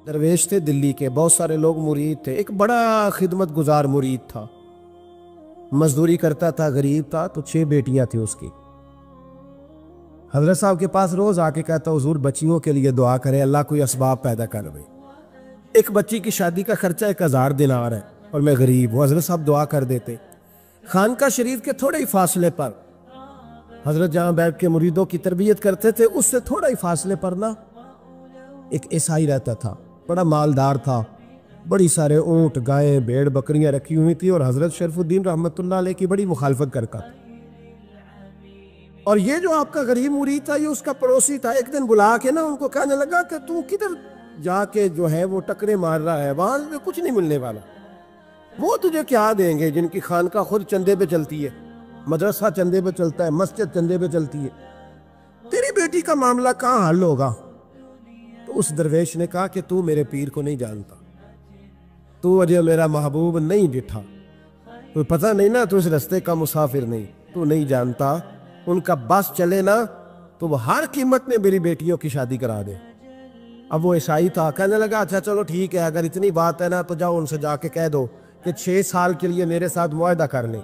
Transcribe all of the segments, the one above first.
درویش تھے دلی کے، بہت سارے لوگ مرید تھے، ایک بڑا خدمت گزار مرید تھا، مزدوری کرتا تھا، غریب تھا، تو 6 بیٹیاں تھیں اس کی۔ حضرت صاحب کے پاس روز آ کے کہتا حضور بچیوں کے لیے دعا کرے، اللہ کوئی اسباب پیدا کر دے، ایک بچی کی شادی کا خرچہ 1000 دینار ہے اور میں غریب ہوں۔ حضرت صاحب دعا کر دیتے۔ خانقاہ شریف کے تھوڑے ہی فاصلے پر حضرت جہاں بیٹھ کے مریدوں کی تربیت کرتے تھے، اس سے تھوڑا ہی فاصلے پر نا ایک عیسائی رہتا تھا، بڑا مالدار تھا، بڑی سارے اونٹ، گائیں، بھیڑ، بکریاں رکھی ہوئی تھی، اور حضرت شرف الدین رحمت اللہ علیہ کی بڑی مخالفت کرتا تھا۔ اور یہ جو آپ کا غریب مرید تھا، یہ اس کا پڑوسی تھا، ایک دن بلا کے نا ان کو کہنے لگا کہ تو کدھر جا کے جو ہے وہ ٹکرے مار رہا ہے، وہاں سے کچھ نہیں ملنے والا، وہ تجھے کیا دیں گے جن کی خانقاہ خود چندے پہ چلتی ہے، مدرسہ چندے پہ چلتا ہے، مسجد چندے پہ چلتی ہے، تیری بیٹی کا معاملہ کہاں حل ہوگا؟ تو اس درویش نے کہا کہ تو میرے پیر کو نہیں جانتا، تو اجے میرا محبوب نہیں ڈٹھا، تو پتہ نہیں نا، تو اس رستے کا مسافر نہیں، تو نہیں جانتا، ان کا بس چلے نا تو وہ ہر قیمت میں میری بیٹیوں کی شادی کرا دے۔ اب وہ عیسائی تھا، کہنے لگا اچھا چلو ٹھیک ہے، اگر اتنی بات ہے نا تو جاؤ ان سے جا کے کہہ دو کہ 6 سال کے لیے میرے ساتھ معاہدہ کر لیں،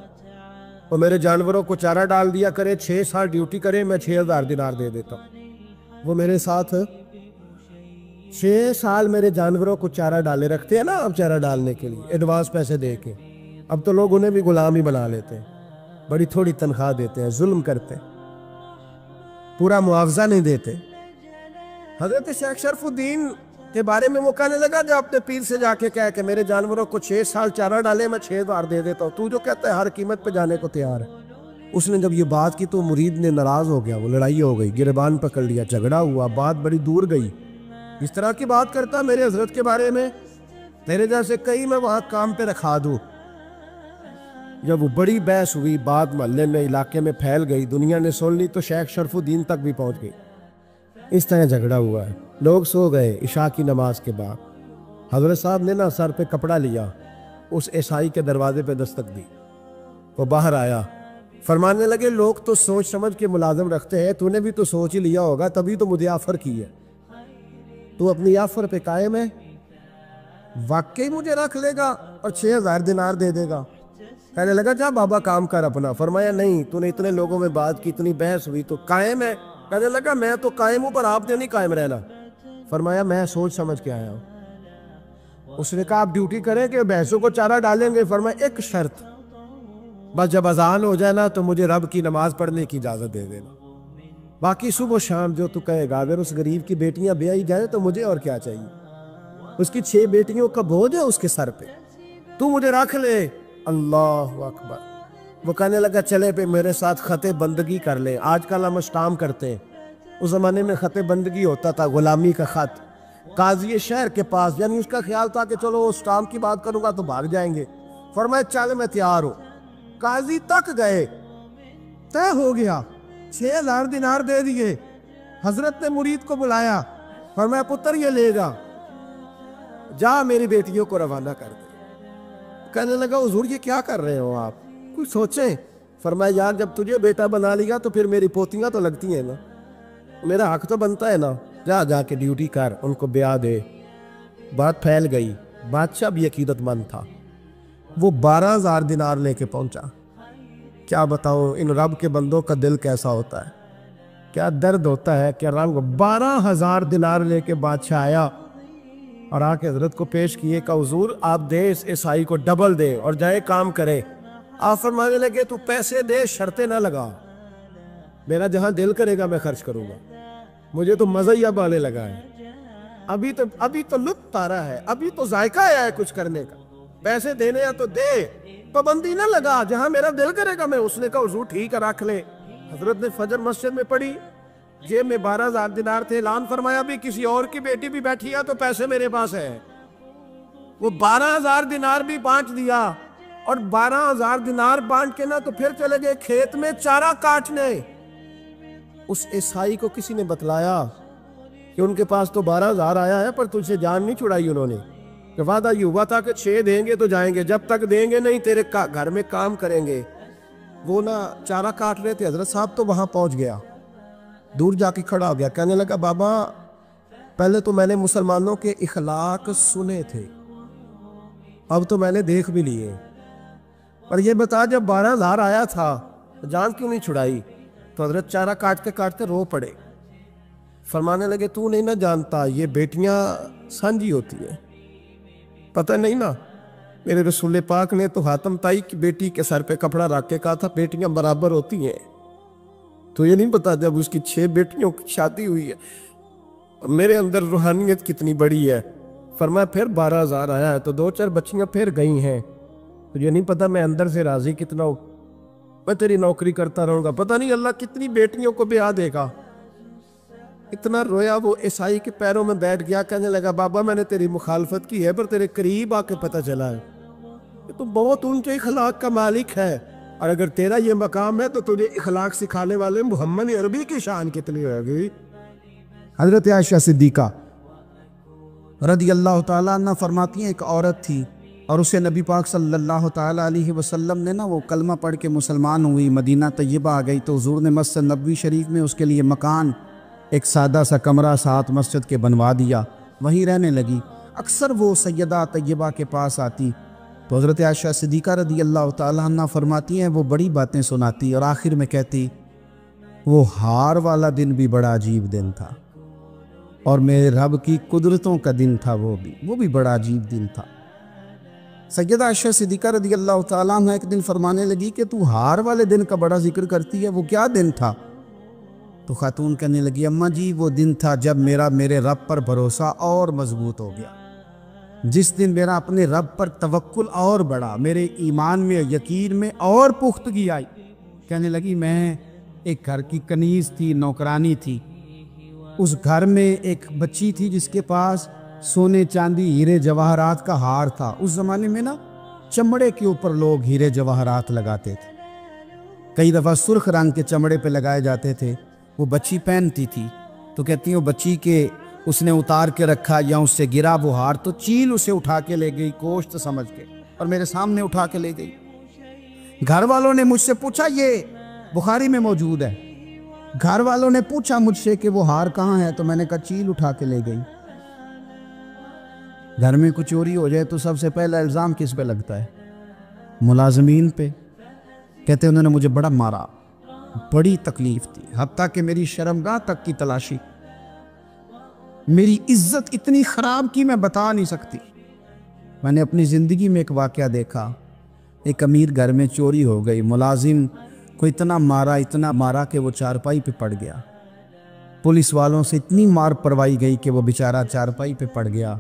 وہ میرے جانوروں کو چارہ ڈال دیا کرے، 6 سال ڈیوٹی کرے، میں 6000 دینار دے دیتا ہوں۔ وہ میرے ساتھ 6 سال میرے جانوروں کو چارہ ڈالے رکھتے ہیں نا، اب چارہ ڈالنے کے لیے ایڈوانس پیسے دے کے، اب تو لوگ انہیں بھی غلام ہی بنا لیتے ہیں، بڑی تھوڑی تنخواہ دیتے ہیں، ظلم کرتے ہیں، پورا معاوضہ نہیں دیتے۔ حضرت شیخ شرف الدین کے بارے میں وہ کہنے لگا جو اپنے پیر سے جا کے کہہ کہ میرے جانوروں کو 6 سال چارہ ڈالے، میں 6000 دے دیتا ہوں، تو جو کہتا ہے ہر قیمت پہ جانے کو تیار ہے۔ اس نے جب یہ بات کی تو مرید نے ناراض ہو گیا، وہ لڑائی ہو گئی، گربان پکڑ لیا، جھگڑا ہوا، بات بڑی دور گئی۔ اس طرح کی بات کرتا میرے حضرت کے بارے میں، تیرے جیسے کئی میں وہاں کام پہ رکھا دوں۔ جب وہ بڑی بحث ہوئی، بات محلے میں، علاقے میں پھیل گئی، دنیا نے سن لی، تو شیخ شرف الدین تک بھی پہنچ گئی۔ اس طرح جھگڑا ہوا ہے، لوگ سو گئے عشاء کی نماز کے بعد۔ حضرت صاحب نے نا سر پہ کپڑا لیا، اس عیسائی کے دروازے پہ دستک دی، وہ باہر آیا، فرمانے لگے لوگ تو سوچ سمجھ کے ملازم رکھتے ہیں، تو نے بھی تو سوچ ہی لیا ہوگا، تبھی تو مجھے آفر کی ہے، تو اپنی آفر پہ قائم ہے، واقعی مجھے رکھ لے گا اور 6000 دینار دے دے گا؟ کہنے لگا جا بابا کام کر اپنا۔ فرمایا نہیں، تو نے اتنے لوگوں میں بات کی، اتنی بحث ہوئی، تو قائم ہے؟ کہنے لگا میں تو قائم ہوں، پر آپ نے نہیں قائم رہنا۔ فرمایا میں سوچ سمجھ کے آیا ہوں۔ اس نے کہا آپ ڈیوٹی کریں کہ بھینسوں کو چارہ ڈالیں گے؟ فرمایا ایک شرط، بس جب اذان ہو جائے نا تو مجھے رب کی نماز پڑھنے کی اجازت دے دینا، باقی صبح و شام جو تو کہے گا۔ اگر اس غریب کی بیٹیاں بیائی جائیں تو مجھے اور کیا چاہیے، اس کی 6 بیٹیوں کا بوجھ ہے اس کے سر پہ، تو مجھے رکھ لے۔ اللہ اکبر۔ وہ کہنے لگا چلے پہ میرے ساتھ خط بندگی کر لے، آج کل ہم اسٹام کرتے ہیں، اس زمانے میں خط بندگی ہوتا تھا، غلامی کا خط، قاضی شہر کے پاس، یعنی اس کا خیال تھا کہ چلو اسٹام کی بات کروں گا تو بھاگ جائیں گے۔ فرمایا چل میں تیار ہوں۔ قاضی تک گئے، طے ہو گیا، 6000 دینار دے دیے۔ حضرت نے مرید کو بلایا، فرمایا پتر یہ لے گا، جا میری بیٹیوں کو روانہ کر دے۔ کہنے لگا حضور یہ کیا کر رہے ہو آپ، کچھ سوچیں۔ فرمایا یار جب تجھے بیٹا بنا لیا تو پھر میری پوتیاں تو لگتی ہیں نا، میرا حق تو بنتا ہے نا، جا کے ڈیوٹی کر، ان کو بیاہ دے۔ بات پھیل گئی، بادشاہ بھی عقیدت مند تھا، وہ 12000 دینار لے کے پہنچا۔ کیا بتاؤں ان رب کے بندوں کا دل کیسا ہوتا ہے، کیا درد ہوتا ہے، کیا رنگ۔ 12000 دینار لے کے بادشاہ آیا اور آ کے حضرت کو پیش کیے کہ حضور آپ دے اس عیسائی کو ڈبل دے اور جائے کام کرے۔ آپ فرمانے لگے تو پیسے دے، شرطیں نہ لگا، میرا جہاں دل کرے گا میں خرچ کروں گا، مجھے تو مزہ ہی اب آنے لگا ہے، ابھی تو لطف آ رہا ہے، ابھی تو ذائقہ آیا ہے کچھ کرنے کا، پیسے دینے یا تو دے، پابندی نہ لگا، جہاں میرا دل کرے گا میں۔ اس نے کہا حضور ٹھیک ہے رکھ لے۔ حضرت نے فجر مسجد میں پڑھی، جیب میں 12000 دینار تھے، اعلان فرمایا بھی کسی اور کی بیٹی بھی بیٹھی ہے تو پیسے میرے پاس ہے۔ وہ 12000 دینار بھی بانٹ دیا، اور 12000 دینار بانٹ کے نا تو پھر چلے گئے کھیت میں چارہ کاٹنے۔ اس عیسائی کو کسی نے بتلایا کہ ان کے پاس تو 12000 آیا ہے، پر تجھ سے جان نہیں چھڑائی انہوں نے، کہ وعدہ یہ ہوا تھا کہ 6 دیں گے تو جائیں گے، جب تک دیں گے نہیں تیرے گھر میں کام کریں گے۔ وہ نا چارہ کاٹ رہے تھے، حضرت صاحب تو وہاں پہنچ گیا، دور جا کے کھڑا ہو گیا، کہنے لگا بابا پہلے تو میں نے مسلمانوں کے اخلاق سنے تھے، اب تو میں نے دیکھ بھی لیے۔ اور یہ بتا جب 12,000 آیا تھا تو جان کیوں نہیں چھڑائی؟ تو حضرت چارہ کاٹتے کاٹتے رو پڑے، فرمانے لگے تو نہیں نہ جانتا یہ بیٹیاں سانجھی ہوتی ہیں، پتہ نہیں نا؟ میرے رسول پاک نے تو حاتم تائی کی بیٹی کے سر پہ کپڑا رکھ کے کہا تھا بیٹیاں برابر ہوتی ہیں، تو یہ نہیں پتا جب اس کی 6 بیٹیوں کی شادی ہوئی ہے میرے اندر روحانیت کتنی بڑی ہے۔ فرمایا پھر 12,000 آیا ہے تو 2-4 بچیاں پھر گئی ہیں، تو یہ نہیں پتا میں اندر سے راضی کتنا ہوں، میں تیری نوکری کرتا رہوں گا، پتہ نہیں اللہ کتنی بیٹیوں کو بیاہ دے گا۔ اتنا رویا وہ عیسائی کے پیروں میں بیٹھ گیا، کہنے لگا بابا میں نے تیری مخالفت کی ہے پر تیرے قریب آ کے پتہ چلا ہے کہ تو بہت اونچے اخلاق کا مالک ہے، اور اگر تیرا یہ مقام ہے تو تجھے اخلاق سکھانے والے محمد عربی کی شان کتنی ہو گئی۔ حضرت عائشہ صدیقہ رضی اللہ تعالیٰ عنہ فرماتی ہیں ایک عورت تھی اور اسے نبی پاک صلی اللہ تعالیٰ علیہ وسلم نے وہ کلمہ پڑھ کے مسلمان ہوئی، مدینہ طیبہ آ گئی تو حضور نے مسجد نبوی شریف میں اس کے لیے مکان، ایک سادہ سا کمرہ ساتھ مسجد کے بنوا دیا، وہیں رہنے لگی۔ اکثر وہ سیدہ طیبہ کے پاس آتی تو حضرت عائشہ صدیقہ رضی اللہ تعالیٰ عنہ فرماتی ہیں وہ بڑی باتیں سناتی اور آخر میں کہتی وہ ہار والا دن بھی بڑا عجیب دن تھا، اور میرے رب کی قدرتوں کا دن تھا، وہ بھی بڑا عجیب دن تھا۔ سیدہ عائشہ صدیقہ رضی اللہ تعالیٰ عنہ ایک دن فرمانے لگی کہ تو ہار والے دن کا بڑا ذکر کرتی ہے، وہ کیا دن تھا؟ تو خاتون کہنے لگی اماں جی وہ دن تھا جب میرے رب پر بھروسہ اور مضبوط ہو گیا، جس دن میرا اپنے رب پر توکل اور بڑھا، میرے ایمان میں یقین میں اور پختگی آئی۔ کہنے لگی میں ایک گھر کی کنیز تھی، نوکرانی تھی، اس گھر میں ایک بچی تھی جس کے پاس سونے چاندی ہیرے جواہرات کا ہار تھا۔ اس زمانے میں چمڑے کے اوپر لوگ ہیرے جواہرات لگاتے تھے، کئی دفعہ سرخ رنگ کے چمڑے پہ لگائے جاتے تھے، وہ بچی پہنتی تھی تو کہتی ہیں وہ بچی کے اس نے اتار کے رکھا یا اس سے گرا وہ ہار تو چیل اسے اٹھا کے لے گئی گوشت سمجھ کے اور میرے سامنے اٹھا کے لے گئی۔ گھر والوں نے مجھ سے پوچھا، یہ بخاری میں موجود ہے، گھر والوں نے پوچھا مجھ سے کہ وہ ہار کہاں ہے تو میں نے کہا چیل اٹھا کے لے گئی۔ گھر میں کچھ چوری ہو جائے تو سب سے پہلا الزام کس پہ لگتا ہے؟ ملازمین پہ۔ کہتے انہوں نے مجھے بڑا مارا، بڑی تکلیف تھی، حتیٰ کہ میری شرمگاہ تک کی تلاشی، میری عزت اتنی خراب کی میں بتا نہیں سکتی۔ میں نے اپنی زندگی میں ایک واقعہ دیکھا، ایک امیر گھر میں چوری ہو گئی، ملازم کو اتنا مارا کہ وہ چارپائی پہ پڑ گیا، پولیس والوں سے اتنی مار پروائی گئی کہ وہ بیچارہ چارپائی پہ پڑ گیا،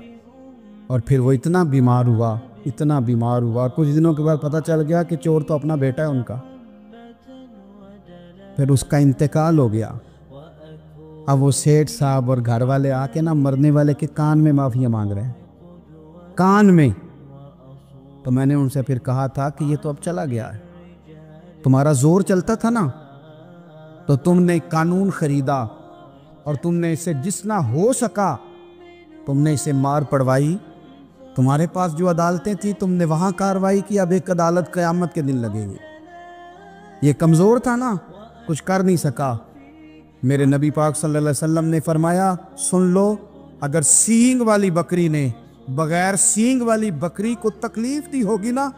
اور پھر وہ اتنا بیمار ہوا کچھ دنوں کے بعد پتہ چل گیا کہ چور تو اپنا بیٹا ہے ان کا، پھر اس کا انتقال ہو گیا۔ اب وہ سیٹھ صاحب اور گھر والے آ کے مرنے والے کے کان میں معافی مانگ رہے ہیں، کان میں۔ تو میں نے ان سے پھر کہا تھا کہ یہ تو اب چلا گیا ہے، تمہارا زور چلتا تھا نا تو تم نے قانون خریدا اور تم نے اسے جتنا ہو سکا تم نے اسے مار پڑوائی، تمہارے پاس جو عدالتیں تھیں تم نے وہاں کارروائی کی، اب ایک عدالت قیامت کے دن لگے گی۔ یہ کمزور تھا نا، کچھ کر نہیں سکا۔ میرے نبی پاک صلی اللہ علیہ وسلم نے فرمایا سن لو، اگر سینگ والی بکری نے بغیر سینگ والی بکری کو تکلیف دی ہوگی نا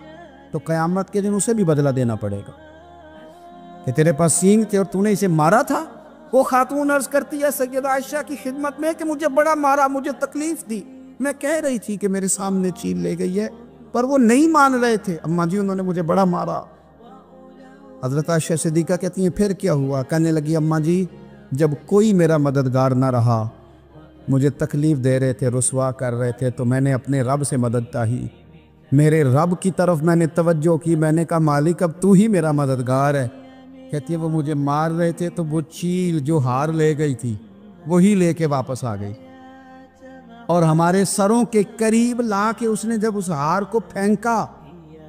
تو قیامت کے دن اسے بھی بدلہ دینا پڑے گا کہ تیرے پاس سینگ تھے اور تو نے اسے مارا تھا۔ وہ خاتون عرض کرتی ہے سیدہ عائشہ کی خدمت میں کہ مجھے بڑا مارا، مجھے تکلیف دی، میں کہہ رہی تھی کہ میرے سامنے چیل لے گئی ہے پر وہ نہیں مان رہے تھے، اماں جی انہوں نے مجھے بڑا مارا۔ حضرت عائشہ صدیقہ کہتی ہیں پھر کیا ہوا؟ کہنے لگی اماں جی جب کوئی میرا مددگار نہ رہا، مجھے تکلیف دے رہے تھے، رسوا کر رہے تھے، تو میں نے اپنے رب سے مدد چاہی، میرے رب کی طرف میں نے توجہ کی، میں نے کہا مالک اب تو ہی میرا مددگار ہے۔ کہتی ہے وہ مجھے مار رہے تھے تو وہ چیل جو ہار لے گئی تھی وہی لے کے واپس آ گئی، اور ہمارے سروں کے قریب لا کے اس نے جب اس ہار کو پھینکا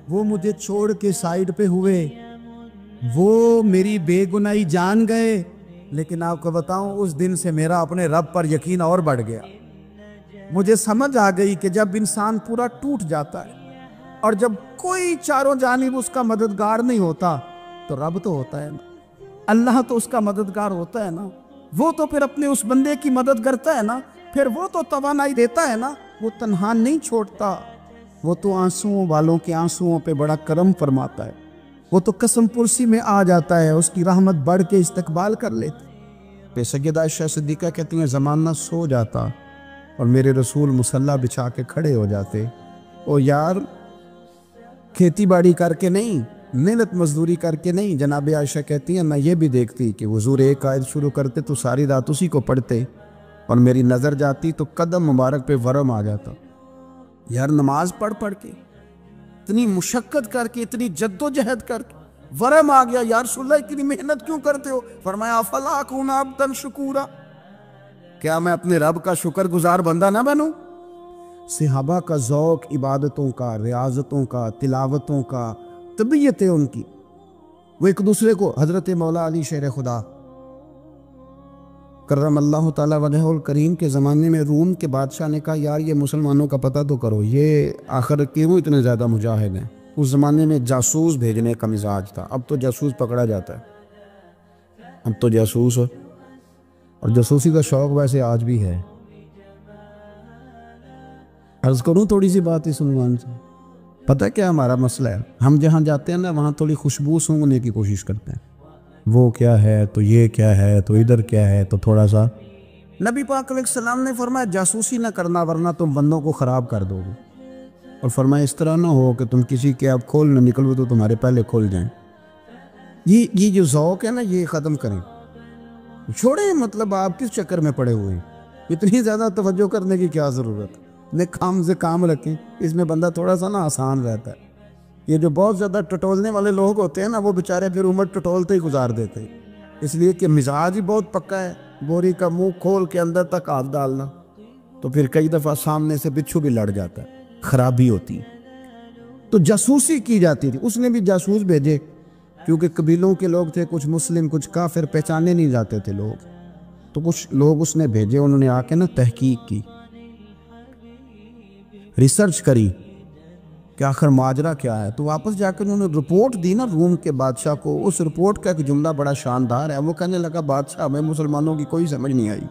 وہ مجھے چھوڑ کے سائیڈ پہ ہوئے، وہ میری بے گناہی جان گئے، لیکن آپ کو بتاؤں اس دن سے میرا اپنے رب پر یقین اور بڑھ گیا۔ مجھے سمجھ آ گئی کہ جب انسان پورا ٹوٹ جاتا ہے اور جب کوئی چاروں جانب اس کا مددگار نہیں ہوتا تو رب تو ہوتا ہے نا، اللہ تو اس کا مددگار ہوتا ہے نا، وہ تو پھر اپنے اس بندے کی مدد کرتا ہے نا، پھر وہ تو توانائی دیتا ہے نا، وہ تنہا نہیں چھوڑتا، وہ تو آنسوؤں والوں کے آنسوؤں پہ بڑا کرم فرماتا ہے، وہ تو قسم پرسی میں آ جاتا ہے، اس کی رحمت بڑھ کے استقبال کر لیتے۔ پہ سیدہ عائشہ صدیقہ کہتی ہیں زمانہ سو جاتا اور میرے رسول مصلی بچھا کے کھڑے ہو جاتے، او یار کھیتی باڑی کر کے نہیں، محنت مزدوری کر کے نہیں۔ جناب عائشہ کہتی ہیں میں یہ بھی دیکھتی کہ حضور ایک آیت شروع کرتے تو ساری رات اسی کو پڑھتے، اور میری نظر جاتی تو قدم مبارک پہ ورم آ جاتا۔ یار نماز پڑھ پڑھ کے، اتنی مشقت کر کے، اتنی جد و جہد کر کے ورم آ گیا، یا رسول اللہ اتنی محنت کیوں کرتے ہو؟ فرمایا افلا اکون عبدا شکورا، کیا میں اپنے رب کا شکر گزار بندہ نہ بنوں؟ صحابہ کا ذوق عبادتوں کا، ریاضتوں کا، تلاوتوں کا، طبیعت ہے ان کی، وہ ایک دوسرے کو، حضرت مولا علی شیر خدا کرم اللہ تعالیٰ وجہ الکریم کے زمانے میں روم کے بادشاہ نے کہا یار یہ مسلمانوں کا پتہ تو کرو، یہ آخر کیوں اتنے زیادہ مجاہد ہیں؟ اس زمانے میں جاسوس بھیجنے کا مزاج تھا، اب تو جاسوس پکڑا جاتا ہے، اب تو جاسوس، اور جاسوسی کا شوق ویسے آج بھی ہے۔ عرض کروں تھوڑی سی بات اس عنوان سے، پتہ کیا ہمارا مسئلہ ہے؟ ہم جہاں جاتے ہیں نا وہاں تھوڑی خوشبو سونگنے کی کوشش کرتے ہیں، وہ کیا ہے تو یہ کیا ہے تو ادھر کیا ہے تو تھوڑا سا۔ نبی پاک علیہ السلام نے فرمایا جاسوسی نہ کرنا ورنہ تم بندوں کو خراب کر دو گے، اور فرمایا اس طرح نہ ہو کہ تم کسی کے اب کھول نہ نکلو تو تمہارے پہلے کھول جائیں۔ یہ جو ذوق ہے نا یہ ختم کریں، چھوڑیں، مطلب آپ کس چکر میں پڑے ہوئے ہیں؟ اتنی زیادہ توجہ کرنے کی کیا ضرورت؟ اپنے کام سے کام رکھیں، اس میں بندہ تھوڑا سا نا آسان رہتا ہے۔ یہ جو بہت زیادہ ٹٹولنے والے لوگ ہوتے ہیں نا وہ بیچارے پھر عمر ٹٹولتے ہی گزار دیتے ہیں، اس لیے کہ مزاج ہی بہت پکا ہے، بوری کا منہ کھول کے اندر تک ہاتھ ڈالنا، تو پھر کئی دفعہ سامنے سے بچھو بھی لڑ جاتا ہے، خرابی ہوتی ہے۔ تو جاسوسی کی جاتی تھی، اس نے بھی جاسوس بھیجے، کیونکہ قبیلوں کے لوگ تھے، کچھ مسلم کچھ کافر، پہچانے نہیں جاتے تھے لوگ، تو کچھ لوگ اس نے بھیجے، انہوں نے آ کے نا تحقیق کی، ریسرچ کری کہ آخر ماجرا کیا ہے، تو واپس جا کے انہوں نے رپورٹ دی نا روم کے بادشاہ کو۔ اس رپورٹ کا ایک جملہ بڑا شاندار ہے، وہ کہنے لگا بادشاہ ہمیں مسلمانوں کی کوئی سمجھ نہیں آئی،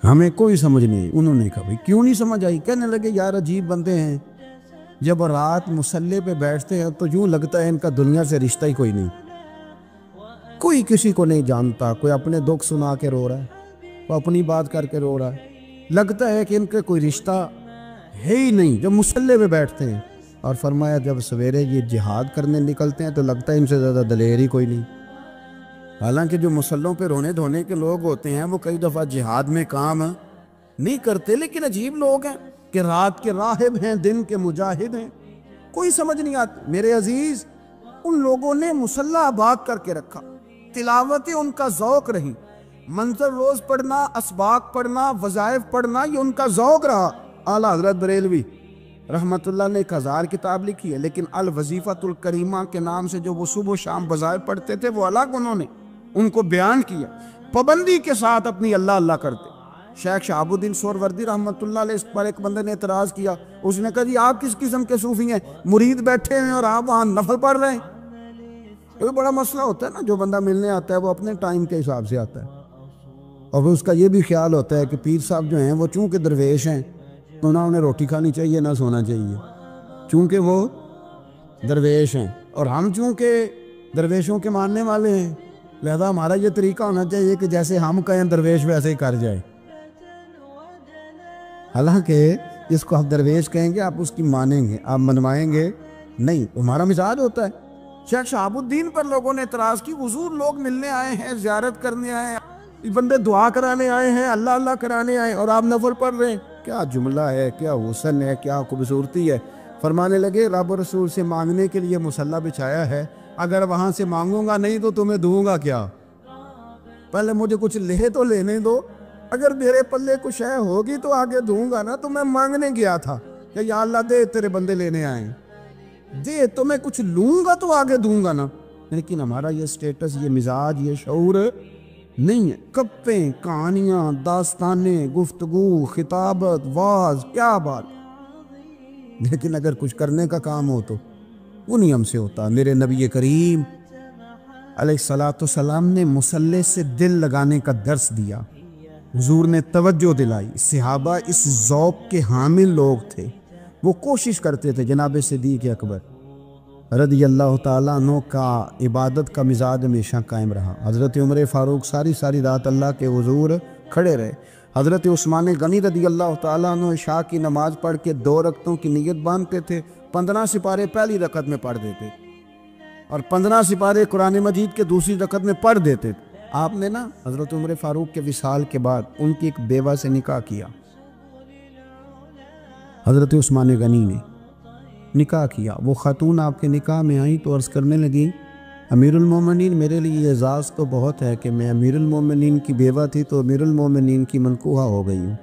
ہمیں کوئی سمجھ نہیں آئی۔ انہوں نے کہا بھائی کیوں نہیں سمجھ آئی؟ کہنے لگے یار عجیب بندے ہیں، جب رات مصلی پہ بیٹھتے ہیں تو یوں لگتا ہے ان کا دنیا سے رشتہ ہی کوئی نہیں، کوئی کسی کو نہیں جانتا، کوئی اپنے دکھ سنا کے رو رہا ہے، وہ اپنی بات کر کے رو رہا ہے، لگتا ہے کہ ان کا کوئی رشتہ ہے ہی نہیں جب مصلی پہ بیٹھتے ہیں۔ اور فرمایا جب سویرے یہ جہاد کرنے نکلتے ہیں تو لگتا ہے ان سے زیادہ دلیر ہی کوئی نہیں۔ حالانکہ جو مصلوں پہ رونے دھونے کے لوگ ہوتے ہیں وہ کئی دفعہ جہاد میں کام نہیں کرتے، لیکن عجیب لوگ ہیں کہ رات کے راہب ہیں، دن کے مجاہد ہیں، کوئی سمجھ نہیں آتی۔ میرے عزیز ان لوگوں نے مصلی آباد کر کے رکھا، تلاوتیں ان کا ذوق رہی، منظر روز پڑھنا، اسباق پڑھنا، وظائف پڑھنا، یہ ان کا ذوق رہا۔ اعلیٰ حضرت بریلوی رحمت اللہ نے 1000 کتاب لکھی ہے، لیکن الوظیفۃ الکریمہ کے نام سے جو وہ صبح و شام وظائف پڑھتے تھے وہ الگ انہوں نے ان کو بیان کیا، پابندی کے ساتھ اپنی اللہ اللہ کرتے۔ شیخ شہاب الدین سہروردی رحمت اللہ علیہ اس پر ایک بندے نے اعتراض کیا، اس نے کہا جی آپ کس قسم کے صوفی ہیں، مرید بیٹھے ہیں اور آپ وہاں نفل پڑھ رہے ہیں؟ یہ بڑا مسئلہ ہوتا ہے نا، جو بندہ ملنے آتا ہے وہ اپنے ٹائم کے حساب سے آتا ہے، اور اس کا یہ بھی خیال ہوتا ہے کہ پیر صاحب جو ہیں وہ چونکہ درویش ہیں تو نہ انہیں روٹی کھانی چاہیے نہ سونا چاہیے، چونکہ وہ درویش ہیں، اور ہم چونکہ درویشوں کے ماننے والے ہیں لہذا ہمارا یہ طریقہ ہونا چاہیے کہ جیسے ہم کہیں درویش ویسے ہی کر جائے۔ حالانکہ جس کو آپ درویش کہیں گے آپ اس کی مانیں گے، آپ منوائیں گے نہیں، ہمارا مزاج ہوتا ہے۔ شیخ شہاب الدین پر لوگوں نے اعتراض کی، حضور لوگ ملنے آئے ہیں، زیارت کرنے آئے ہیں، بندے دعا کرانے آئے ہیں، اللہ اللہ کرانے آئے ہیں، اور آپ نفل پڑھ رہے ہیں، کیا جملہ ہے، کیا حسن ہے، کیا خوبصورتی ہے۔ فرمانے لگے رب و رسول سے مانگنے کے لیے مصلی بچھایا ہے، اگر وہاں سے مانگوں گا نہیں تو تمہیں دوں گا کیا؟ پہلے مجھے کچھ لے تو لینے دو، اگر میرے پلے کچھ ہے ہوگی تو آگے دوں گا نا، تو میں مانگنے گیا تھا کہ یا اللہ دے تیرے بندے لینے آئے دے، تو میں کچھ لوں گا تو آگے دوں گا نا۔ لیکن ہمارا یہ سٹیٹس، یہ مزاج، یہ شعور نہیں ہے۔ گپیں، کہانیاں، داستانیں، گفتگو، خطابت، واز، کیا بات، لیکن اگر کچھ کرنے کا کام ہو تو وہ نہیں ہم سے ہوتا۔ میرے نبی کریم علیہ الصلوۃ والسلام نے مصلی سے دل لگانے کا درس دیا، حضور نے توجہ دلائی. صحابہ اس ذوق کے حامل لوگ تھے. وہ کوشش کرتے تھے. جناب صدیق اکبر رضی اللہ تعالیٰ عنہ کا عبادت کا مزاج ہمیشہ قائم رہا. حضرت عمر فاروق ساری رات اللہ کے حضور کھڑے رہے. حضرت عثمان غنی رضی اللہ تعالیٰ عنہ عشاء کی نماز پڑھ کے 2 رکعتوں کی نیت باندھتے تھے. 15 سپارے پہلی رکعت میں پڑھ دیتے اور 15 سپارے قرآن مجید کے دوسری رکعت میں پڑھ دیتے تھے. آپ نے نا حضرت عمر فاروق کے وصال کے بعد ان کی ایک بیوہ سے نکاح کیا. حضرت عثمان غنی نے نکاح کیا. وہ خاتون آپ کے نکاح میں آئیں تو عرض کرنے لگی امیر المومنین میرے لیے اعزاز تو بہت ہے کہ میں امیر المومنین کی بیوہ تھی تو امیر المومنین کی منکوحہ ہو گئی ہوں،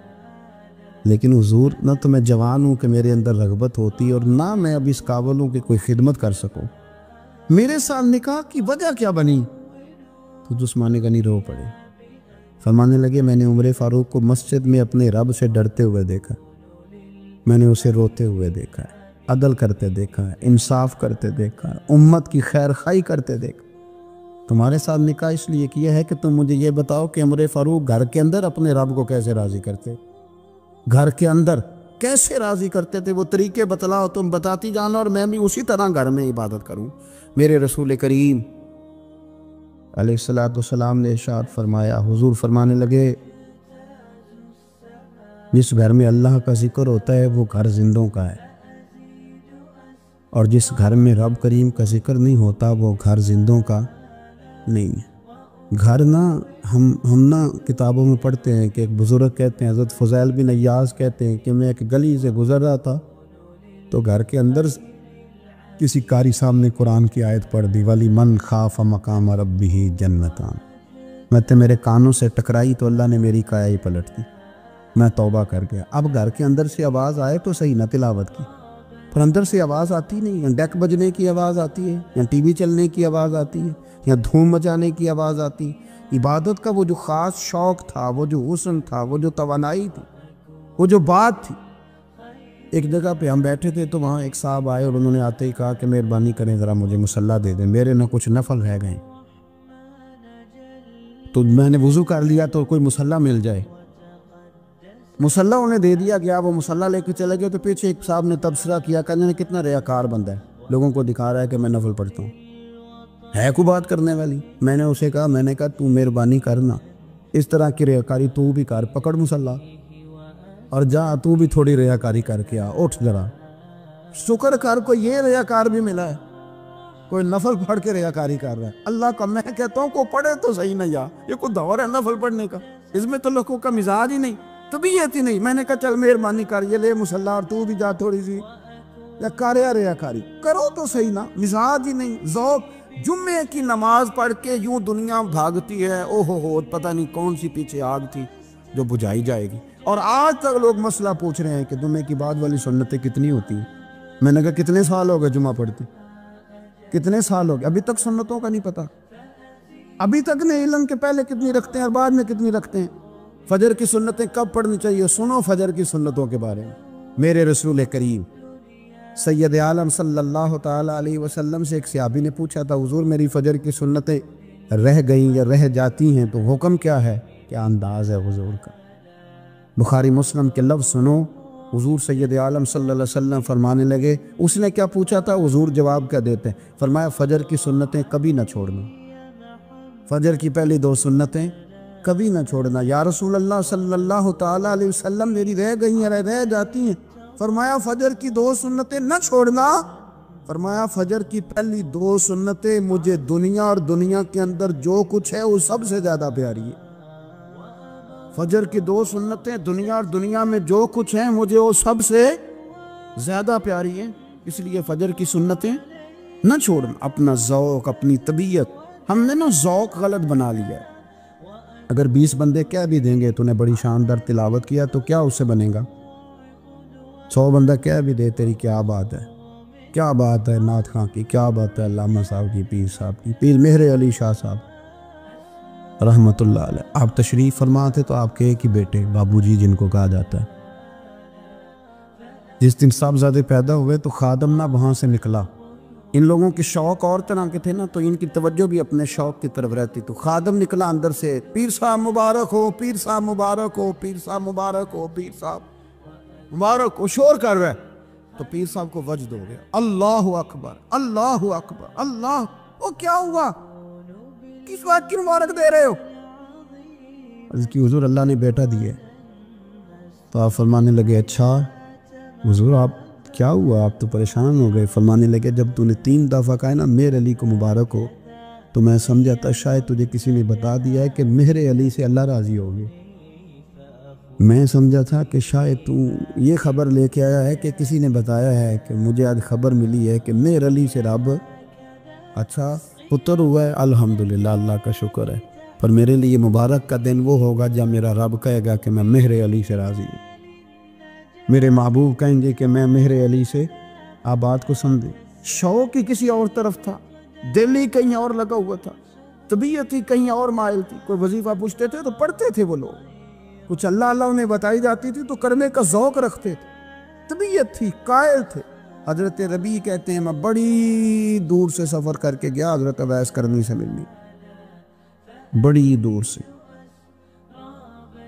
لیکن حضور نہ تو میں جوان ہوں کہ میرے اندر رغبت ہوتی اور نہ میں اب اس قابل ہوں کہ کوئی خدمت کر سکوں. میرے ساتھ نکاح کی وجہ کیا بنی؟ تو عثمان غنی رو پڑے. فرمانے لگے میں نے عمر فاروق کو مسجد میں اپنے رب سے ڈرتے ہوئے دیکھا، میں نے اسے روتے ہوئے دیکھا ہے، عدل کرتے دیکھا ہے، انصاف کرتے دیکھا ہے، امت کی خیر خواہی کرتے دیکھا. تمہارے ساتھ نکاح اس لیے کیا ہے کہ تم مجھے یہ بتاؤ کہ عمر فاروق گھر کے اندر اپنے رب کو کیسے راضی کرتے، گھر کے اندر کیسے راضی کرتے تھے. وہ طریقے بتلاؤ، تم بتاتی جانا اور میں بھی اسی طرح گھر میں عبادت کروں. میرے رسول کریم علیہ السلام نے ارشاد فرمایا. حضور فرمانے لگے جس گھر میں اللہ کا ذکر ہوتا ہے وہ گھر زندوں کا ہے، اور جس گھر میں رب کریم کا ذکر نہیں ہوتا وہ گھر زندوں کا نہیں ہے. گھر نا ہم نا کتابوں میں پڑھتے ہیں کہ ایک بزرگ کہتے ہیں، حضرت فضیل بن عیاض کہتے ہیں کہ میں ایک گلی سے گزر رہا تھا تو گھر کے اندر کسی قاری صاحب نے قرآن کی آیت پڑھ دی ولی من خاف مقام ربہ جنتان. میں تو میرے کانوں سے ٹکرائی تو اللہ نے میری کایا ہی پلٹ دی. میں توبہ کر گیا. اب گھر کے اندر سے آواز آئے تو صحیح نہ تلاوت کی، پر اندر سے آواز آتی نہیں. یا ڈیک بجنے کی آواز آتی ہے، یا ٹی وی چلنے کی آواز آتی ہے، یا دھوم مچانے کی آواز آتی. عبادت کا وہ جو خاص شوق تھا، وہ جو حسن تھا، وہ جو توانائی تھی، وہ جو بات تھی. ایک جگہ پہ ہم بیٹھے تھے تو وہاں ایک صاحب آئے اور انہوں نے آتے ہی کہا کہ مہربانی کریں ذرا مجھے مصلی دے دیں، میرے نہ کچھ نفل رہ گئے. تو میں نے وضو کر لیا تو کوئی مصلی مل جائے. مصلی انہیں دے دیا گیا. وہ مصلی لے کے چلے گئے تو پیچھے ایک صاحب نے تبصرہ کیا کہ انہوں نے کتنا ریاکار بندہ ہے، لوگوں کو دکھا رہا ہے کہ میں نفل پڑھتا ہوں. ہے کوئی بات کرنے والی؟ میں نے اسے کہا تو مہربانی کرنا اس طرح کی ریاکاری تو بھی کر، پکڑ مصلی اور جا تو بھی تھوڑی ریاکاری کر کے آ. اٹھ ذرا شکر کر، کوئی یہ ریاکار بھی ملا ہے، کوئی نفل پڑھ کے ریاکاری کر رہا ہے. اللہ کا میں کہتا ہوں کو پڑھے تو صحیح نہ. یہ کوئی دور ہے نفل پڑھنے کا؟ اس میں تو لوگوں کا مزاج ہی نہیں، طبیعت ہی نہیں. میں نے کہا چل مہربانی کر یہ لے مصلی اور تو بھی جا تھوڑی سی یا کاریا ریاکاری کرو تو صحیح نا. مزاج ہی نہیں، ذوق. جمعے کی نماز پڑھ کے یوں دنیا بھاگتی ہے، او ہو پتہ نہیں کون سی پیچھے آگ تھی جو بجھائی جائے گی. اور آج تک لوگ مسئلہ پوچھ رہے ہیں کہ جمعے کی بعد والی سنتیں کتنی ہوتی ہیں. میں نے کہا کتنے سال ہو گئے جمعہ پڑھتے، کتنے سال ہو گئے، ابھی تک سنتوں کا نہیں پتہ. ابھی تک نہیں علم کے پہلے کتنی رکھتے ہیں اور بعد میں کتنی رکھتے ہیں. فجر کی سنتیں کب پڑھنی چاہیے؟ سنو فجر کی سنتوں کے بارے میں. میرے رسول کریم سید عالم صلی اللہ تعالیٰ علیہ وسلم سے ایک صحابی نے پوچھا تھا حضور میری فجر کی سنتیں رہ گئیں یا رہ جاتی ہیں تو حکم کیا ہے؟ کیا انداز ہے حضور کا. بخاری مسلم کے لفظ سنو. حضور سید عالم صلی اللہ علیہ وسلم فرمانے لگے. اس نے کیا پوچھا تھا؟ حضور جواب کیا دیتے ہیں؟ فرمایا فجر کی سنتیں کبھی نہ چھوڑنا، فجر کی پہلی 2 سنتیں کبھی نہ چھوڑنا. یا رسول اللہ صلی اللہ تعالیٰ علیہ وسلم میری رہ گئی ہیں، رہ جاتی ہیں. فرمایا فجر کی 2 سنتیں نہ چھوڑنا. فرمایا فجر کی پہلی 2 سنتیں مجھے دنیا اور دنیا کے اندر جو کچھ ہے وہ سب سے زیادہ پیاری ہے. فجر کی 2 سنتیں دنیا اور دنیا میں جو کچھ ہیں مجھے وہ سب سے زیادہ پیاری ہیں. اس لیے فجر کی سنتیں نہ چھوڑنا. اپنا ذوق، اپنی طبیعت ہم نے نا ذوق غلط بنا لیا ہے. اگر 20 بندے کہہ بھی دیں گے تو نے بڑی شاندار تلاوت کیا تو کیا اس سے بنے گا؟ 100 بندہ کہہ بھی دے تیری کیا بات ہے، کیا بات ہے نعت خاں کی، کیا بات ہے علامہ صاحب کی، پیر صاحب کی، پیر مہر علی شاہ صاحب رحمۃ اللہ علیہ. آپ تشریف فرما تھے تو آپ کے ایک ہی بیٹے بابو جی جن کو کہا جاتا ہے، جس دن صاحبزادے پیدا ہوئے تو خادم نہ وہاں سے نکلا ان لوگوں کے شوق اور طرح کے تھے نا، تو ان کی توجہ بھی اپنے شوق کی طرف رہتی. تو خادم نکلا اندر سے، پیر صاحب مبارک ہو، پیر صاحب مبارک ہو، پیر صاحب مبارک ہو، پیر صاحب مبارک ہو، شور کر رہا ہے. تو پیر صاحب کو وجد ہو گیا، اللہ اکبر اللہ اکبر اللہ. وہ کیا ہوا؟ کس بات کی مبارک دے رہے ہو؟ عرض کی حضور اللہ نے بیٹا دیے. تو آپ فرمانے لگے اچھا حضور آپ کیا ہوا، آپ تو پریشان ہو گئے. فرمانے لگے جب تو نے 3 دفعہ کہا نا مہر علی کو مبارک ہو، تو میں سمجھا تھا شاید تجھے کسی نے بتا دیا ہے کہ مہر علی سے اللہ راضی ہوگی. میں سمجھا تھا کہ شاید تو یہ خبر لے کے آیا ہے کہ کسی نے بتایا ہے کہ مجھے آج خبر ملی ہے کہ مہر علی سے رب اچھا پتر ہوا ہے. الحمدللہ اللہ کا شکر ہے، پر میرے لیے مبارک کا دن وہ ہوگا جب میرا رب کہے گا کہ میں مہر علی سے راضی ہوں. میرے محبوب کہیں گے کہ میں مہر علی سے. آپ بات کو سمجھیں، شوق ہی کسی اور طرف تھا، دل ہی کہیں اور لگا ہوا تھا، طبیعت ہی کہیں اور مائل تھی. کوئی وظیفہ پوچھتے تھے تو پڑھتے تھے وہ لوگ، کچھ اللہ اللہ انہیں بتائی جاتی تھی تو کرنے کا ذوق رکھتے تھے، طبیعت تھی، قائل تھے. حضرت ربیع کہتے ہیں میں بڑی دور سے سفر کر کے گیا حضرت اویس کرنی سے ملنی، بڑی دور سے.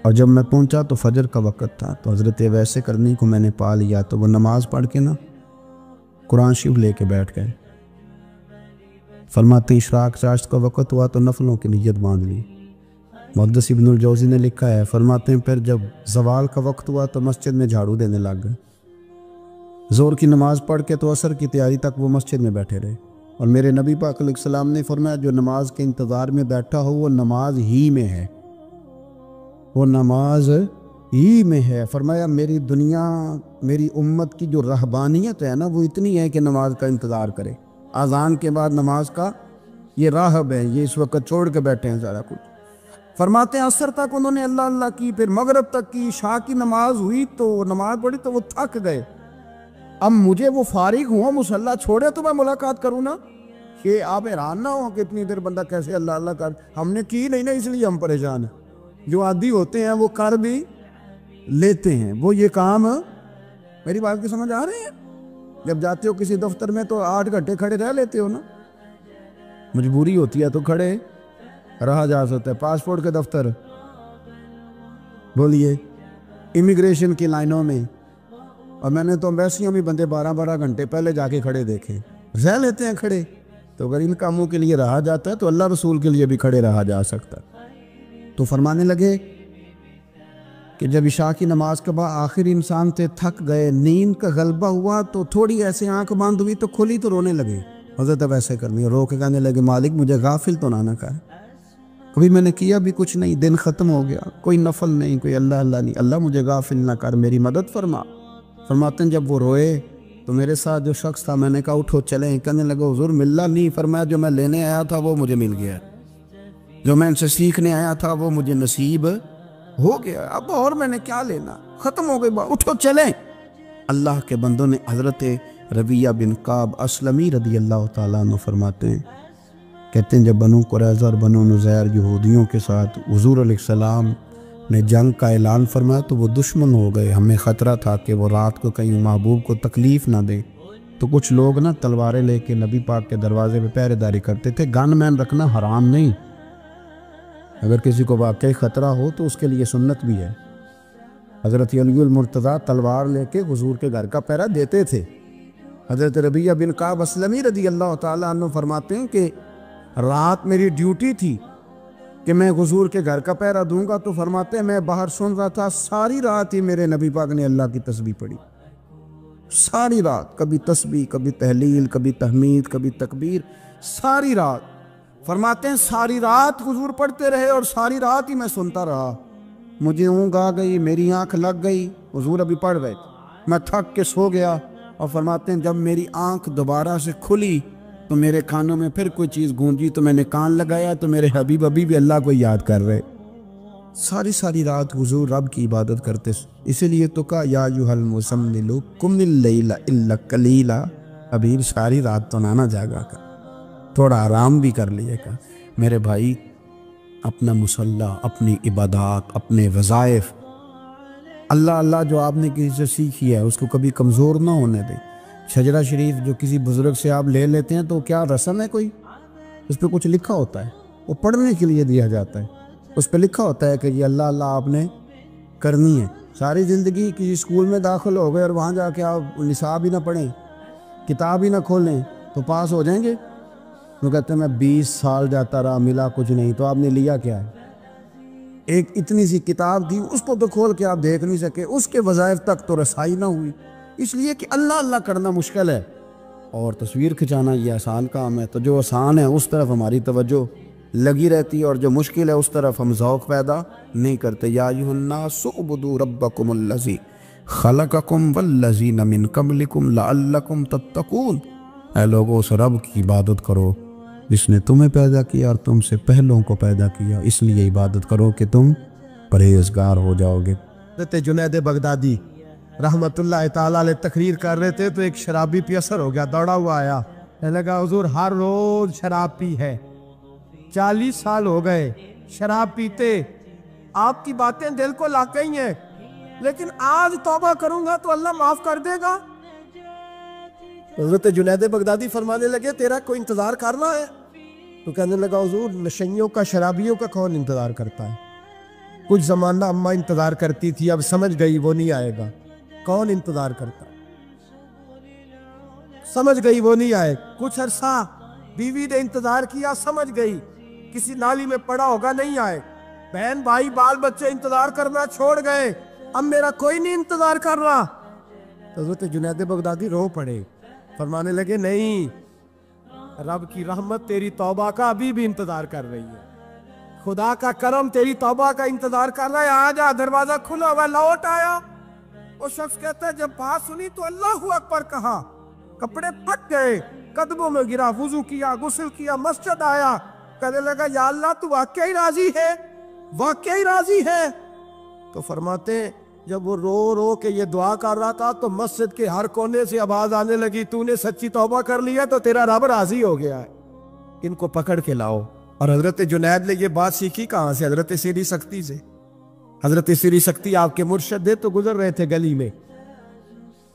اور جب میں پہنچا تو فجر کا وقت تھا. تو حضرت اویس کرنی کو میں نے پا لیا. تو وہ نماز پڑھ کے نا قرآن شریف لے کے بیٹھ گئے. فرماتے اشراق چاشت کا وقت ہوا تو نفلوں کی نیت باندھ لی. محدث ابن الجوزی نے لکھا ہے، فرماتے ہیں پھر جب زوال کا وقت ہوا تو مسجد میں جھاڑو دینے لگ گئے. زور کی نماز پڑھ کے تو عصر کی تیاری تک وہ مسجد میں بیٹھے رہے. اور میرے نبی پاک علیہ السلام نے فرمایا جو نماز کے انتظار میں بیٹھا ہو وہ نماز ہی میں ہے، وہ نماز ہی میں ہے. فرمایا میری دنیا میری امت کی جو رہبانیت ہے نا وہ اتنی ہے کہ نماز کا انتظار کرے. اذان کے بعد نماز کا یہ راہب ہے، یہ اس وقت چھوڑ کے بیٹھے ہیں سارا کچھ. فرماتے ہیں عصر تک انہوں نے اللہ اللہ کی، پھر مغرب تک کی، عشاء کی نماز ہوئی تو نماز پڑھی تو وہ تھک گئے. اب مجھے وہ فارغ ہوا مصلی چھوڑے تو میں ملاقات کروں نا. کہ آپ حیران نہ ہو کہ اتنی دیر بندہ کیسے اللہ اللہ کر، ہم نے کی نہیں نا اس لیے ہم پریشان ہیں. جو عادی ہوتے ہیں وہ کر بھی لیتے ہیں. وہ یہ کام میری بات کی سمجھ آ رہی ہے؟ جب جاتے ہو کسی دفتر میں تو 8 گھنٹے کھڑے رہ لیتے ہو نا، مجبوری ہوتی ہے تو کھڑے رہا جا سکتا ہے. پاسپورٹ کے دفتر بولیے، امیگریشن کی لائنوں میں، اور میں نے تو ایمبیسیوں میں بندے 12 گھنٹے پہلے جا کے کھڑے دیکھے، رہ لیتے ہیں کھڑے. تو اگر ان کاموں کے لیے رہا جاتا ہے تو اللہ رسول کے لیے بھی کھڑے رہا جا سکتا. تو فرمانے لگے کہ جب عشاء کی نماز کے بعد آخر انسان تھے، تھک گئے، نیند کا غلبہ ہوا تو تھوڑی ایسے آنکھ بند ہوئی تو کھلی تو رونے لگے. حضرت اب ایسے کرنی رو کے کہنے لگے مالک مجھے غافل تو نہ کر، کبھی میں نے کیا بھی کچھ نہیں، دن ختم ہو گیا، کوئی نفل نہیں، کوئی اللہ اللہ نہیں، اللہ مجھے غافل نہ کر، میری مدد فرما. فرماتے ہیں جب وہ روئے تو میرے ساتھ جو شخص تھا میں نے کہا اٹھو چلیں. کہنے لگا حضور ملا نہیں. فرمایا جو میں لینے آیا تھا وہ مجھے مل گیا، جو میں ان سے سیکھنے آیا تھا وہ مجھے نصیب ہو گیا، اب اور میں نے کیا لینا، ختم ہو گئی بات، اٹھو چلیں. اللہ کے بندوں نے حضرت ربیعہ بن کعب اسلمی رضی اللہ تعالیٰ عنہ فرماتے ہیں، کہتے ہیں جب بنو قریظہ اور بنو نذیر یہودیوں کے ساتھ حضور علیہ السلام نے جنگ کا اعلان فرمایا تو وہ دشمن ہو گئے. ہمیں خطرہ تھا کہ وہ رات کو کہیں محبوب کو تکلیف نہ دے. تو کچھ لوگ نا تلواریں لے کے نبی پاک کے دروازے پہ پہرے داری کرتے تھے. گن مین رکھنا حرام نہیں، اگر کسی کو واقعی خطرہ ہو تو اس کے لیے سنت بھی ہے. حضرت علی المرتضیٰ تلوار لے کے حضور کے گھر کا پہرا دیتے تھے. حضرت ربیعہ بن کعب اسلمی رضی اللہ تعالیٰ عنہ فرماتے ہیں کہ رات میری ڈیوٹی تھی کہ میں حضور کے گھر کا پہرا دوں گا. تو فرماتے ہیں میں باہر سن رہا تھا، ساری رات ہی میرے نبی پاک نے اللہ کی تسبیح پڑھی، ساری رات، کبھی تسبیح، کبھی تحلیل، کبھی تحمید، کبھی تکبیر، ساری رات. فرماتے ہیں ساری رات حضور پڑھتے رہے اور ساری رات ہی میں سنتا رہا. مجھے اونگ آ گئی، میری آنکھ لگ گئی، حضور ابھی پڑھ رہے تھے، میں تھک کے سو گیا. اور فرماتے ہیں جب میری آنکھ دوبارہ سے کھلی تو میرے کانوں میں پھر کوئی چیز گونجی تو میں نے کان لگایا تو میرے حبیب ابھی بھی اللہ کو یاد کر رہے. ساری رات حضور رب کی عبادت کرتے. اسی لیے تو کہا یا ایھا المزمل قم اللیل الا قلیلا، ابھی ساری رات تو نہ جاگا کر، تھوڑا آرام بھی کر لیے گا. میرے بھائی اپنا مصلی، اپنی عبادات، اپنے وظائف، اللہ اللہ جو آپ نے کسی سے سیکھی ہے اس کو کبھی کمزور نہ ہونے دیں. شجرہ شریف جو کسی بزرگ سے آپ لے لیتے ہیں تو کیا رسم ہے کوئی؟ اس پہ کچھ لکھا ہوتا ہے، وہ پڑھنے کے لیے دیا جاتا ہے، اس پہ لکھا ہوتا ہے کہ یہ اللہ اللہ آپ نے کرنی ہے۔ ساری زندگی کسی اسکول میں داخل ہو گئے اور وہاں جا کے آپ نصاب ہی نہ پڑھیں، کتاب ہی نہ کھولیں تو پاس ہو جائیں گے؟ وہ کہتے ہیں میں 20 سال جاتا رہا ملا کچھ نہیں، تو آپ نے لیا کیا ہے؟ ایک اتنی سی کتاب تھی، اس کو تو کھول کے آپ دیکھ نہیں سکے، اس کے وظائف تک تو رسائی نہ ہوئی، اس لیے کہ اللہ اللہ کرنا مشکل ہے اور تصویر کھنچانا یہ آسان کام ہے۔ تو جو آسان ہے اس طرف ہماری توجہ لگی رہتی ہے اور جو مشکل ہے اس طرف ہم ذوق پیدا نہیں کرتے۔ یا ایھا الناس اعبدوا ربکم الذی خلقکم والذین من قبلکم لعلکم تتقون، اے لوگو اس رب کی عبادت کرو جس نے تمہیں پیدا کیا اور تم سے پہلوں کو پیدا کیا، اس لیے عبادت کرو کہ تم پرہیزگار ہو جاؤ گے۔ حضرت جنید بغدادی رحمت اللہ تعالیٰ علیہ تقریر کر رہے تھے تو ایک شرابی پہ اثر ہو گیا، دوڑا ہوا آیا، کہنے لگا حضور ہر روز شراب پی ہے، 40 سال ہو گئے شراب پیتے، آپ کی باتیں دل کو لا گئی ہیں، لیکن آج توبہ کروں گا تو اللہ معاف کر دے گا۔ حضرت جنید بغدادی فرمانے لگے تیرا کوئی انتظار کرنا ہے؟ تو کہنے لگا حضور نشئیوں کا شرابیوں کا کون انتظار کرتا ہے؟ کچھ زمانہ اماں انتظار کرتی تھی، اب سمجھ گئی وہ نہیں آئے گا، کون انتظار کرتا؟ سمجھ گئی وہ نہیں آئے۔ کچھ عرصہ بیوی نے انتظار کیا، سمجھ گئی کسی نالی میں پڑا ہوگا نہیں آئے، بہن بھائی بال بچے انتظار کرنا چھوڑ گئے، اب میرا کوئی نہیں انتظار کر رہا۔ حضرت جنید بغدادی رو پڑے، فرمانے لگے نہیں، رب کی رحمت تیری توبہ کا ابھی بھی انتظار کر رہی ہے، خدا کا کرم تیری توبہ کا انتظار کر رہا ہے، آ جا، دروازہ کھلا ہوا، لوٹ آیا۔ وہ شخص کہتا ہے جب بات سنی تو اللہ اکبر کہا، کپڑے پھٹ گئے، قدموں میں گرا، وضو کیا، غسل کیا، مسجد آیا، کہنے لگا یا اللہ تو واقعی راضی ہے، واقعی راضی ہے؟ تو فرماتے ہیں جب وہ رو رو کے یہ دعا کر رہا تھا تو مسجد کے ہر کونے سے آواز آنے لگی تو نے سچی توبہ کر لیا تو تیرا رب راضی ہو گیا ہے، ان کو پکڑ کے لاؤ۔ اور حضرت جنید نے یہ بات سیکھی کہاں سے؟ حضرت سری سکتی سے۔ حضرت سری سکتی آپ کے مرشد تھے، تو گزر رہے تھے گلی میں،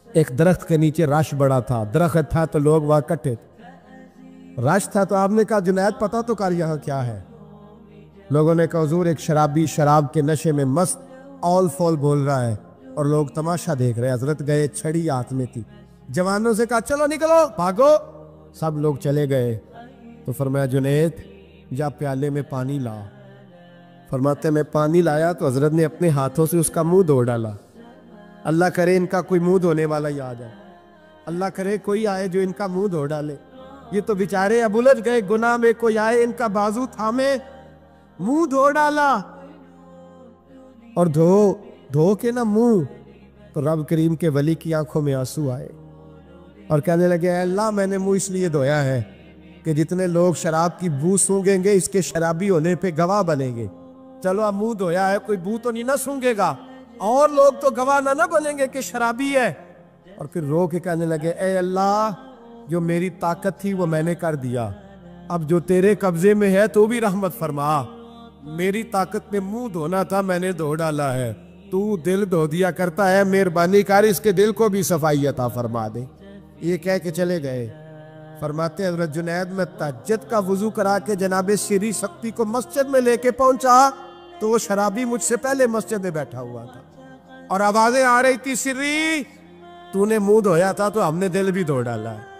ایک درخت کے نیچے رش بڑا تھا، درخت تھا تو لوگ وہاں کٹے تھے، رش تھا تو آپ نے کہا جنید پتہ تو کر یہاں کیا ہے؟ لوگوں نے کہا حضور ایک شرابی شراب کے نشے میں مست اول فول بول رہا ہے اور لوگ تماشا دیکھ رہے ہیں۔ حضرت گئے، چھڑی ہاتھ میں تھی، جوانوں سے کہا چلو نکلو بھاگو، سب لوگ چلے گئے۔ تو فرمایا جنید جا پیالے میں پانی لا۔ فرماتے میں پانی لایا تو حضرت نے اپنے ہاتھوں سے اس کا منہ دھو ڈالا۔ اللہ کرے ان کا کوئی منہ دھونے والا یاد ہے، اللہ کرے کوئی آئے جو ان کا منہ دھو ڈالے، یہ تو بیچارے اب الجھ گئے گناہ میں، کوئی آئے ان کا بازو تھامے، منہ دھو ڈالا، اور دھو کے نہ منہ، تو رب کریم کے ولی کی آنکھوں میں آنسو آئے اور کہنے لگے اے اللہ میں نے منہ اس لیے دھویا ہے کہ جتنے لوگ شراب کی بو سونگیں گے اس کے شرابی ہونے پہ گواہ بنیں گے، چلو اب منہ دھویا ہے کوئی بو تو نہیں نہ سونگے گا، اور لوگ تو گواہ نہ بنیں گے کہ شرابی ہے۔ اور پھر رو کے کہنے لگے اے اللہ جو میری طاقت تھی وہ میں نے کر دیا، اب جو تیرے قبضے میں ہے تو بھی رحمت فرما، میری طاقت میں منہ دھونا تھا میں نے دھو ڈالا ہے، تو دل دھو دیا کرتا ہے، مہربانی کر اس کے دل کو بھی صفائی عطا فرما دے۔ یہ کہہ کے چلے گئے۔ فرماتے ہیں حضرت جنید میں تہجد کا وضو کرا کے جناب سری سکتی کو مسجد میں لے کے پہنچا تو وہ شرابی مجھ سے پہلے مسجد میں بیٹھا ہوا تھا اور آوازیں آ رہی تھی سری تو نے منہ دھویا تھا تو ہم نے دل بھی دھو ڈالا ہے۔